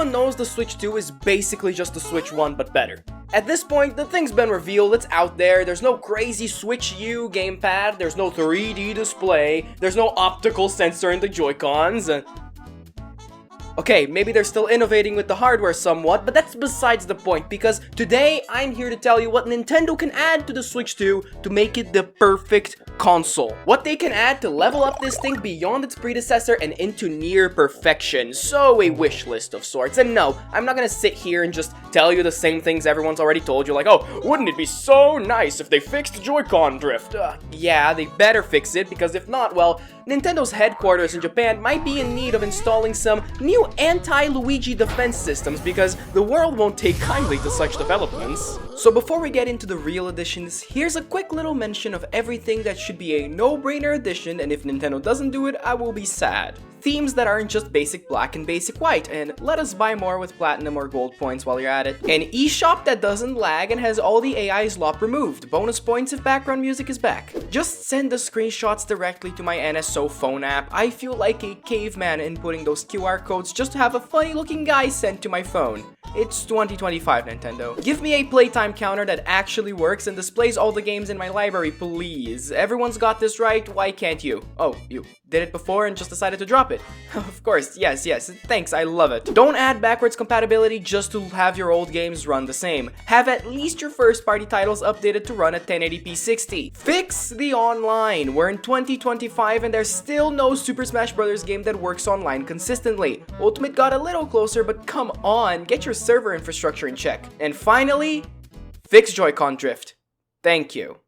everyone knows the Switch 2 is basically just the Switch 1 but better. At this point, the thing's been revealed, it's out there, there's no crazy Switch U gamepad, there's no 3D display, there's no optical sensor in the Joy-Cons. Okay, maybe they're still innovating with the hardware somewhat, but that's besides the point, because today I'm here to tell you what Nintendo can add to the Switch 2 to make it the perfect console. What they can add to level up this thing beyond its predecessor and into near perfection. So a wish list of sorts. And no, I'm not gonna sit here and just tell you the same things everyone's already told you, like, oh, wouldn't it be so nice if they fixed Joy-Con drift? Yeah, they better fix it, because if not, well, Nintendo's headquarters in Japan might be in need of installing some new anti-Luigi defense systems, because the world won't take kindly to such developments. So before we get into the real additions, here's a quick little mention of everything that should be a no-brainer addition, and if Nintendo doesn't do it, I will be sad. Themes that aren't just basic black and basic white, and let us buy more with platinum or gold points while you're at it. An eShop that doesn't lag and has all the AI slop removed, bonus points if background music is back. Just send the screenshots directly to my NSO phone app. I feel like a caveman inputting those QR codes just to have a funny looking guy sent to my phone. It's 2025, Nintendo. Give me a playtime counter that actually works and displays all the games in my library, please. Everyone's got this right, why can't you? Oh, you did it before and just decided to drop it. Of course, yes, thanks, I love it. Don't add backwards compatibility just to have your old games run the same. Have at least your first party titles updated to run at 1080p 60. Fix the online. We're in 2025 and there's still no Super Smash Bros. Game that works online consistently. Ultimate got a little closer, but come on, get your server infrastructure in check. And finally, fix Joy-Con drift. Thank you.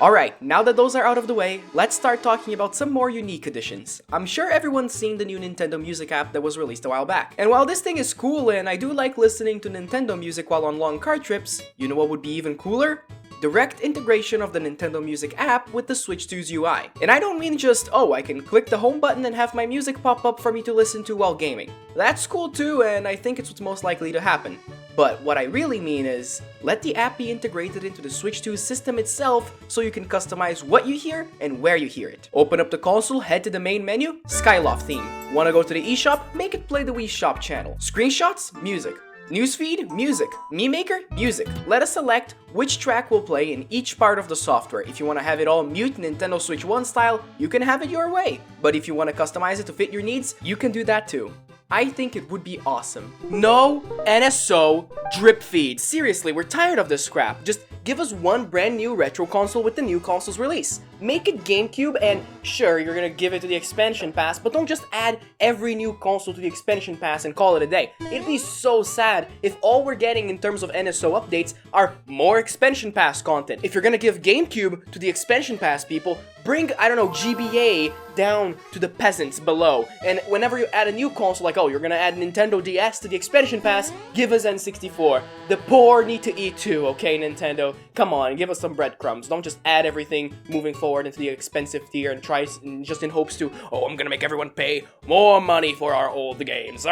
Alright, now that those are out of the way, let's start talking about some more unique additions. I'm sure everyone's seen the new Nintendo Music app that was released a while back. And while this thing is cool and I do like listening to Nintendo music while on long car trips, you know what would be even cooler? Direct integration of the Nintendo Music app with the Switch 2's UI. And I don't mean just, oh, I can click the home button and have my music pop up for me to listen to while gaming. That's cool too, and I think it's what's most likely to happen. But what I really mean is, let the app be integrated into the Switch 2 system itself so you can customize what you hear and where you hear it. Open up the console, head to the main menu, Skyloft theme. Wanna go to the eShop? Make it play the Wii Shop channel. Screenshots? Music. Newsfeed? Music. Me Maker? Music. Let us select which track will play in each part of the software. If you want to have it all mute Nintendo Switch 1 style, you can have it your way. But if you want to customize it to fit your needs, you can do that too. I think it would be awesome. No NSO drip feed. Seriously, we're tired of this crap. Just give us one brand new retro console with the new console's release. Make it GameCube, and sure, you're gonna give it to the expansion pass, but don't just add every new console to the expansion pass and call it a day. It'd be so sad if all we're getting in terms of NSO updates are more expansion pass content. If you're gonna give GameCube to the expansion pass people, bring, I don't know, GBA down to the peasants below. And whenever you add a new console, like, oh, you're gonna add Nintendo DS to the expansion pass, give us N64. The poor need to eat too, okay, Nintendo? Come on, give us some breadcrumbs. Don't just add everything moving forward into the expensive tier and try just in hopes to, oh, I'm gonna make everyone pay more money for our old games.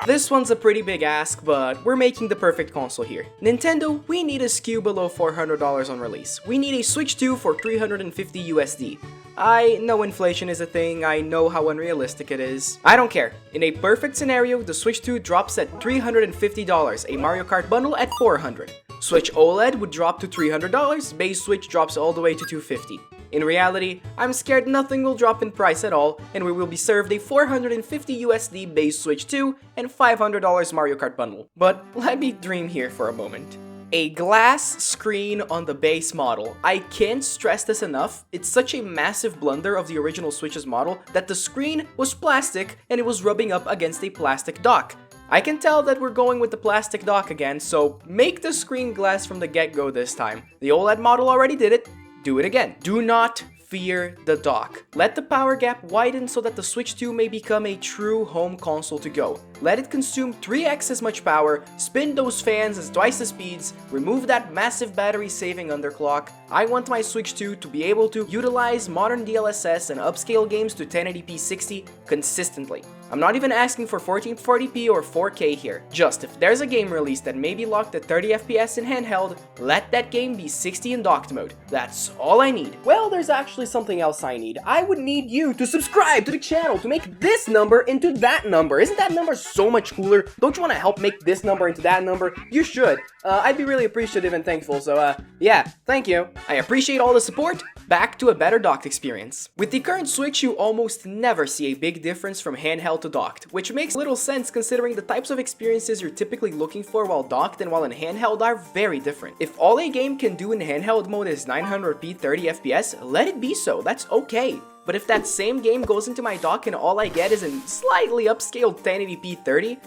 This one's a pretty big ask, but we're making the perfect console here. Nintendo, we need a SKU below $400 on release. We need a Switch 2 for $350 USD. I know inflation is a thing, I know how unrealistic it is. I don't care. In a perfect scenario, the Switch 2 drops at $350, a Mario Kart bundle at $400. Switch OLED would drop to $300, base Switch drops all the way to $250. In reality, I'm scared nothing will drop in price at all, and we will be served a $450 USD base Switch 2 and $500 Mario Kart bundle. But let me dream here for a moment. A glass screen on the base model. I can't stress this enough, it's such a massive blunder of the original Switch's model that the screen was plastic and it was rubbing up against a plastic dock. I can tell that we're going with the plastic dock again, so make the screen glass from the get-go this time. The OLED model already did it, do it again. Do not fear the dock. Let the power gap widen so that the Switch 2 may become a true home console to go. Let it consume 3x as much power, spin those fans as twice the speeds, remove that massive battery saving underclock. I want my Switch 2 to be able to utilize modern DLSS and upscale games to 1080p 60 consistently. I'm not even asking for 1440p or 4K here. Just if there's a game release that may be locked at 30 FPS in handheld, let that game be 60 in docked mode. That's all I need. Well, there's actually something else I need. I would need you to subscribe to the channel to make this number into that number. Isn't that number so much cooler? Don't you want to help make this number into that number? You should. I'd be really appreciative and thankful, so yeah, thank you. I appreciate all the support. Back to a better docked experience. With the current Switch, you almost never see a big difference from handheld to docked, which makes little sense considering the types of experiences you're typically looking for while docked and while in handheld are very different. If all a game can do in handheld mode is 900p 30 FPS, let it be so, that's okay. But if that same game goes into my dock and all I get is a slightly upscaled 1080p 30,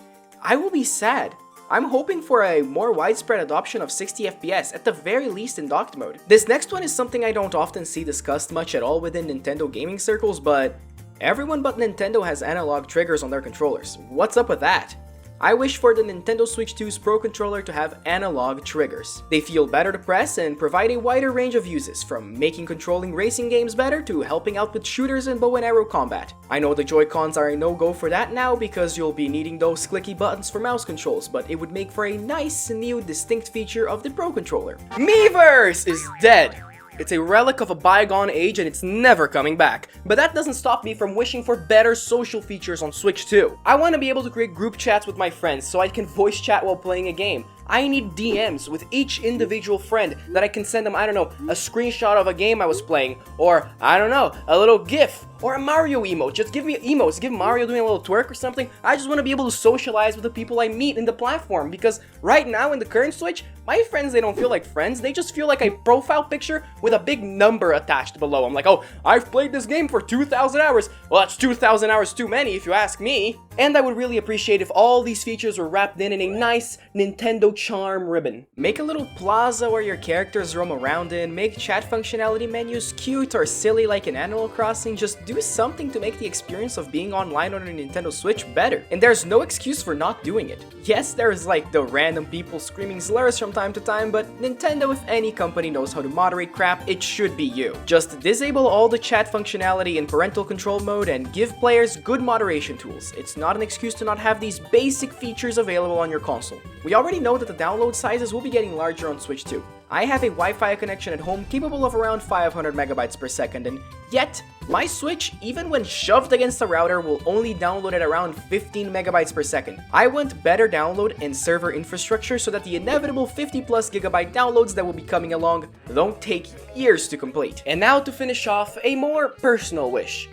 I will be sad. I'm hoping for a more widespread adoption of 60 FPS, at the very least in docked mode. This next one is something I don't often see discussed much at all within Nintendo gaming circles, but everyone but Nintendo has analog triggers on their controllers. What's up with that? I wish for the Nintendo Switch 2's Pro Controller to have analog triggers. They feel better to press and provide a wider range of uses, from making controlling racing games better to helping out with shooters and bow and arrow combat. I know the Joy-Cons are a no-go for that now because you'll be needing those clicky buttons for mouse controls, but it would make for a nice, new, distinct feature of the Pro Controller. Miiverse is dead! It's a relic of a bygone age and it's never coming back. But that doesn't stop me from wishing for better social features on Switch 2. I want to be able to create group chats with my friends so I can voice chat while playing a game. I need DMs with each individual friend that I can send them, I don't know, a screenshot of a game I was playing, or, I don't know, a little GIF, or a Mario emote. Just give me emotes, give Mario doing a little twerk or something. I just want to be able to socialize with the people I meet in the platform, because right now in the current Switch, my friends, they don't feel like friends, they just feel like a profile picture with a big number attached below. I'm like, oh, I've played this game for 2,000 hours. Well, that's 2,000 hours too many if you ask me. And I would really appreciate if all these features were wrapped in a nice Nintendo charm ribbon. Make a little plaza where your characters roam around in, make chat functionality menus cute or silly like in Animal Crossing, just do something to make the experience of being online on a Nintendo Switch better. And there's no excuse for not doing it. Yes, there's like the random people screaming slurs from time to time, but Nintendo, if any company knows how to moderate crap, it should be you. Just disable all the chat functionality in parental control mode and give players good moderation tools. It's not an excuse to not have these basic features available on your console. We already know that the download sizes will be getting larger on Switch 2. I have a Wi-Fi connection at home capable of around 500 megabytes per second, and yet, my Switch, even when shoved against the router, will only download at around 15 megabytes per second. I want better download and server infrastructure so that the inevitable 50 plus gigabyte downloads that will be coming along don't take years to complete. And now to finish off, a more personal wish.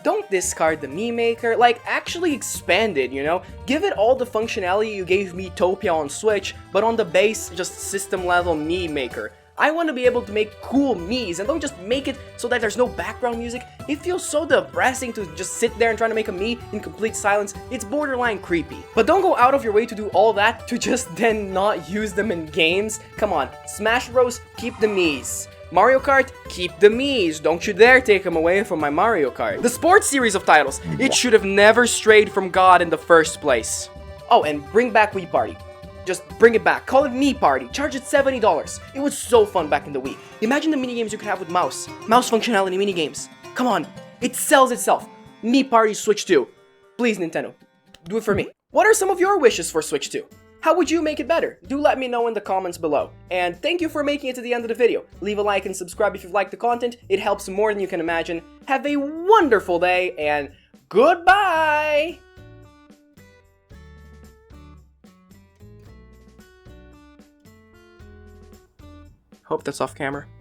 Don't discard the Mii Maker, like actually expand it, you know? Give it all the functionality you gave Miitopia on Switch, but on the base, just system level Mii Maker. I want to be able to make cool Miis, and don't just make it so that there's no background music. It feels so depressing to just sit there and try to make a Mii in complete silence. It's borderline creepy. But don't go out of your way to do all that to just then not use them in games. Come on, Smash Bros, keep the Miis. Mario Kart, keep the Miis. Don't you dare take them away from my Mario Kart. The sports series of titles, it should have never strayed from God in the first place. Oh, and bring back Wii Party. Just bring it back. Call it Mii Party. Charge it $70. It was so fun back in the Wii. Imagine the minigames you could have with mouse. Mouse functionality minigames. Come on. It sells itself. Mii Party Switch 2. Please, Nintendo. Do it for me. What are some of your wishes for Switch 2? How would you make it better? Do let me know in the comments below. And thank you for making it to the end of the video. Leave a like and subscribe if you've liked the content. It helps more than you can imagine. Have a wonderful day and goodbye! Hope that's off camera.